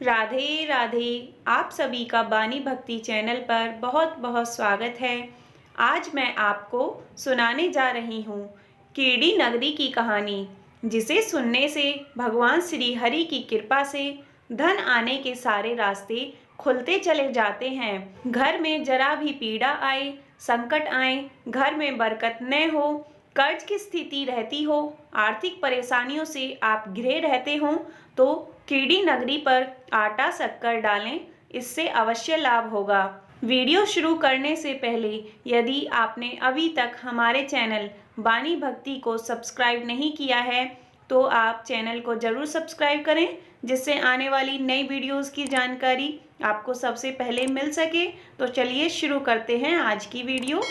राधे राधे। आप सभी का बानी भक्ति चैनल पर बहुत बहुत स्वागत है। आज मैं आपको सुनाने जा रही हूँ कीड़ी नगरी की कहानी, जिसे सुनने से भगवान श्री हरि की कृपा से धन आने के सारे रास्ते खुलते चले जाते हैं। घर में जरा भी पीड़ा आए, संकट आए, घर में बरकत न हो, कर्ज की स्थिति रहती हो, आर्थिक परेशानियों से आप घिरे रहते हो, तो कीड़ी नगरी पर आटा शक्कर डालें, इससे अवश्य लाभ होगा। वीडियो शुरू करने से पहले यदि आपने अभी तक हमारे चैनल बानी भक्ति को सब्सक्राइब नहीं किया है तो आप चैनल को जरूर सब्सक्राइब करें, जिससे आने वाली नई वीडियोस की जानकारी आपको सबसे पहले मिल सके। तो चलिए शुरू करते हैं आज की वीडियो।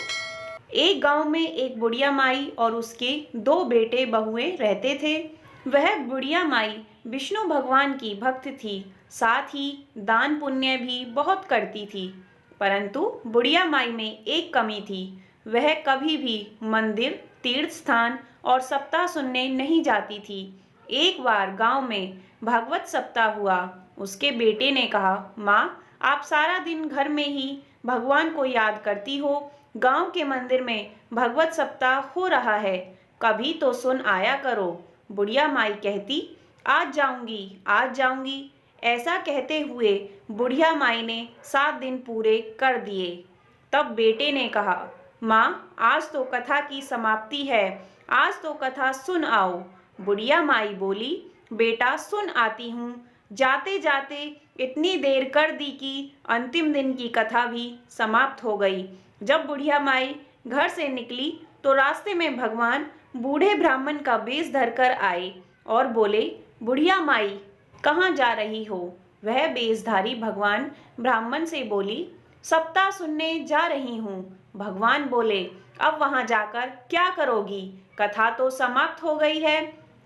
एक गांव में एक बुढ़िया माई और उसके दो बेटे बहुएं रहते थे। वह बुढ़िया माई विष्णु भगवान की भक्त थी, साथ ही दान पुण्य भी बहुत करती थी। परंतु बुढ़िया माई में एक कमी थी, वह कभी भी मंदिर, तीर्थ स्थान और सप्ताह सुनने नहीं जाती थी। एक बार गांव में भागवत सप्ताह हुआ। उसके बेटे ने कहा, माँ, आप सारा दिन घर में ही भगवान को याद करती हो, गांव के मंदिर में भगवत सप्ताह हो रहा है, कभी तो सुन आया करो। बुढ़िया माई कहती, आज जाऊंगी, आज जाऊंगी। ऐसा कहते हुए बुढ़िया माई ने 7 दिन पूरे कर दिए। तब बेटे ने कहा, माँ, आज तो कथा की समाप्ति है, आज तो कथा सुन आओ। बुढ़िया माई बोली, बेटा सुन आती हूँ। जाते जाते इतनी देर कर दी कि अंतिम दिन की कथा भी समाप्त हो गई। जब बुढ़िया माई घर से निकली तो रास्ते में भगवान बूढ़े ब्राह्मण का वेश धरकर आए और बोले, बुढ़िया माई, कहाँ जा रही हो? वह वेशधारी भगवान ब्राह्मण से बोली, सप्ताह सुनने जा रही हूँ। भगवान बोले, अब वहां जाकर क्या करोगी? कथा तो समाप्त हो गई है।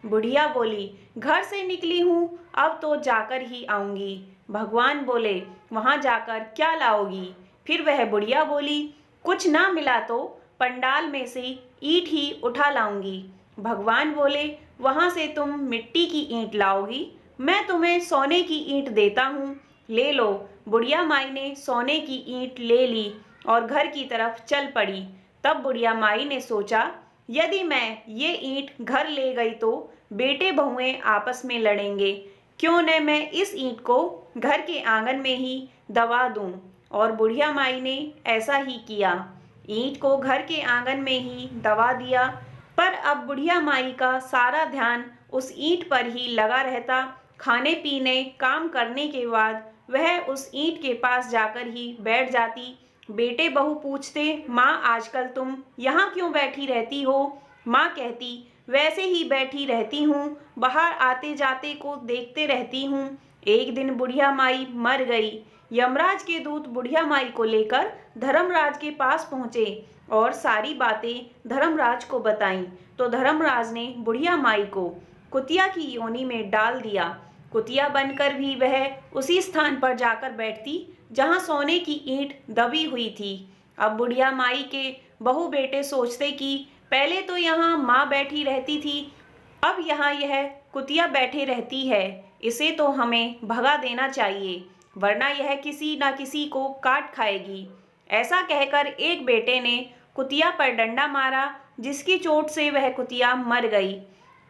बुढ़िया बोली, घर से निकली हूँ, अब तो जाकर ही आऊंगी। भगवान बोले, वहां जाकर क्या लाओगी? फिर वह बुढ़िया बोली, कुछ ना मिला तो पंडाल में से ईंट ही उठा लाऊंगी। भगवान बोले, वहां से तुम मिट्टी की ईंट लाओगी, मैं तुम्हें सोने की ईंट देता हूँ, ले लो। बुढ़िया माई ने सोने की ईंट ले ली और घर की तरफ चल पड़ी। तब बुढ़िया माई ने सोचा, यदि मैं ये ईंट घर ले गई तो बेटे बहुएं आपस में लड़ेंगे, क्यों न मैं इस ईंट को घर के आंगन में ही दबा दूं। और बुढ़िया माई ने ऐसा ही किया, ईंट को घर के आंगन में ही दबा दिया। पर अब बुढ़िया माई का सारा ध्यान उस ईंट पर ही लगा रहता। खाने पीने काम करने के बाद वह उस ईंट के पास जाकर ही बैठ जाती। बेटे बहू पूछते, माँ, आजकल तुम यहाँ क्यों बैठी रहती हो? माँ कहती, वैसे ही बैठी रहती हूँ, बाहर आते जाते को देखते रहती हूँ। एक दिन बुढ़िया माई मर गई। यमराज के दूत बुढ़िया माई को लेकर धर्मराज के पास पहुँचे और सारी बातें धर्मराज को बताईं। तो धर्मराज ने बुढ़िया माई को कुतिया की योनि में डाल दिया। कुतिया बनकर भी वह उसी स्थान पर जाकर बैठती जहां सोने की ईंट दबी हुई थी। अब बुढ़िया माई के बहू बेटे सोचते कि पहले तो यहाँ माँ बैठी रहती थी, अब यहाँ यह कुतिया बैठे रहती है, इसे तो हमें भगा देना चाहिए, वरना यह किसी न किसी को काट खाएगी। ऐसा कहकर एक बेटे ने कुतिया पर डंडा मारा, जिसकी चोट से वह कुतिया मर गई।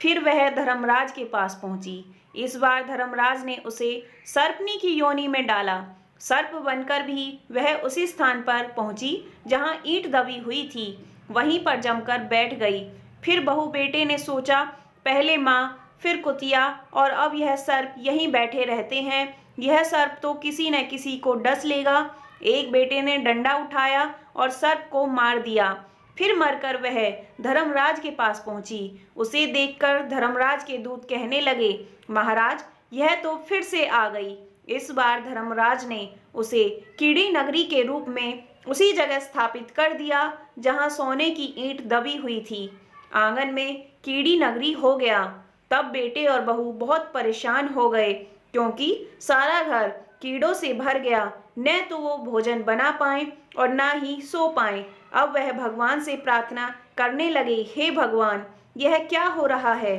फिर वह धर्मराज के पास पहुंची। इस बार धर्मराज ने उसे सर्पनी की योनि में डाला। सर्प बनकर भी वह उसी स्थान पर पहुंची जहां ईंट दबी हुई थी, वहीं पर जमकर बैठ गई। फिर बहू बेटे ने सोचा, पहले माँ, फिर कुतिया और अब यह सर्प यहीं बैठे रहते हैं, यह सर्प तो किसी न किसी को डस लेगा। एक बेटे ने डंडा उठाया और सर्प को मार दिया। फिर मरकर वह धर्मराज के पास पहुंची। उसे देखकर धर्मराज के दूत कहने लगे, महाराज, यह तो फिर से आ गई। इस बार धर्मराज ने उसे कीड़ी नगरी के रूप में उसी जगह स्थापित कर दिया जहां सोने की ईंट दबी हुई थी। आंगन में कीड़ी नगरी हो गया। तब बेटे और बहू बहुत परेशान हो गए, क्योंकि सारा घर कीड़ों से भर गया। न तो वो भोजन बना पाए और ना ही सो पाए। अब वह भगवान से प्रार्थना करने लगे, हे भगवान, यह क्या हो रहा है?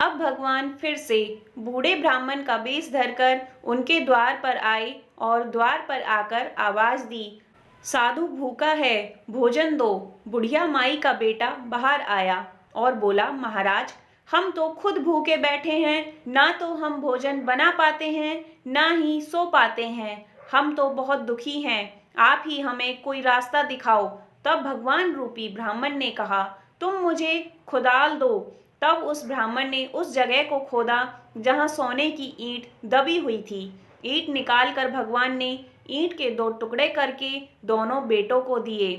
अब भगवान फिर से बूढ़े ब्राह्मण का वेश धरकर उनके द्वार पर आए और द्वार पर आकर आवाज दी, साधु भूखा है, भोजन दो। बुढ़िया माई का बेटा बाहर आया और बोला, महाराज हम तो खुद भूखे बैठे हैं, ना तो हम भोजन बना पाते हैं, ना ही सो पाते हैं। हम तो बहुत दुखी हैं, आप ही हमें कोई रास्ता दिखाओ। तब भगवान रूपी ब्राह्मण ने कहा, तुम मुझे खुदाल दो। तब उस ब्राह्मण ने उस जगह को खोदा जहाँ सोने की ईंट दबी हुई थी। ईंट निकालकर भगवान ने ईंट के 2 टुकड़े करके दोनों बेटों को दिए।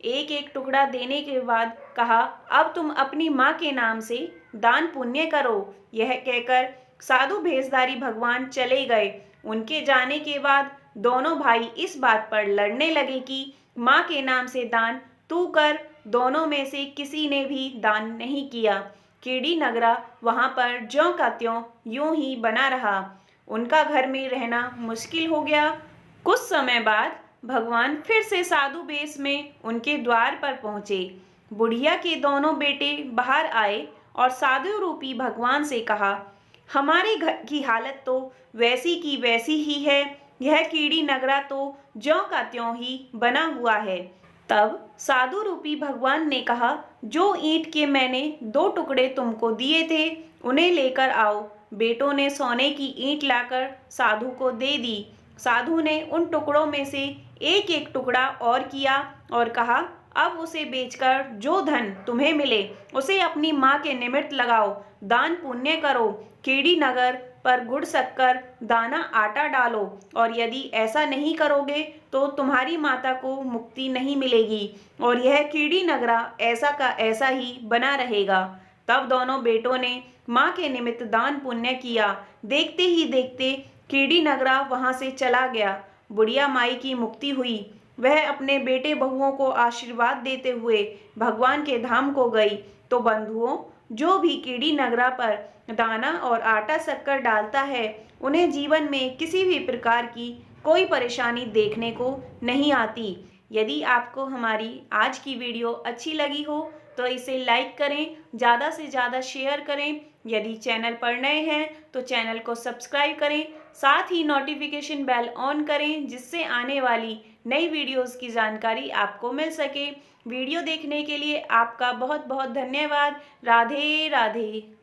एक एक टुकड़ा देने के बाद कहा, अब तुम अपनी माँ के नाम से दान पुण्य करो। यह कहकर साधु भेषधारी भगवान चले गए। उनके जाने के बाद दोनों भाई इस बात पर लड़ने लगे कि माँ के नाम से दान तू कर। दोनों में से किसी ने भी दान नहीं किया। कीड़ी नगरा वहां पर ज्यों का त्यों यूं ही बना रहा। उनका घर में रहना मुश्किल हो गया। कुछ समय बाद भगवान फिर से साधु वेश में उनके द्वार पर पहुंचे। बुढ़िया के दोनों बेटे बाहर आए और साधु रूपी भगवान से कहा, हमारे घर की हालत तो वैसी की वैसी ही है, यह कीड़ी नगरा तो ज्यों का त्यों ही बना हुआ है। तब साधु रूपी भगवान ने कहा, जो ईंट के मैंने 2 टुकड़े तुमको दिए थे उन्हें लेकर आओ। बेटों ने सोने की ईंट लाकर साधु को दे दी। साधु ने उन टुकड़ों में से एक एक टुकड़ा और किया और कहा, अब उसे बेचकर जो धन तुम्हें मिले उसे अपनी माँ के निमित्त लगाओ, दान पुण्य करो। कीड़ी नगर पर गुड़ शक्कर दाना आटा डालो, और यदि ऐसा नहीं करोगे तो तुम्हारी माता को मुक्ति नहीं मिलेगी और यह कीड़ी नगरा ऐसा का ऐसा ही बना रहेगा। तब दोनों बेटों ने माँ के निमित्त दान पुण्य किया। देखते ही देखते कीड़ी नगरा वहां से चला गया। बुढ़िया माई की मुक्ति हुई। वह अपने बेटे बहुओं को आशीर्वाद देते हुए भगवान के धाम को गई। तो बंधुओं, जो भी कीड़ी नगरा पर दाना और आटा शक्कर डालता है उन्हें जीवन में किसी भी प्रकार की कोई परेशानी देखने को नहीं आती। यदि आपको हमारी आज की वीडियो अच्छी लगी हो तो इसे लाइक करें, ज़्यादा से ज़्यादा शेयर करें। यदि चैनल पर नए हैं तो चैनल को सब्सक्राइब करें, साथ ही नोटिफिकेशन बेल ऑन करें जिससे आने वाली नई वीडियोस की जानकारी आपको मिल सके। वीडियो देखने के लिए आपका बहुत बहुत धन्यवाद। राधे राधे।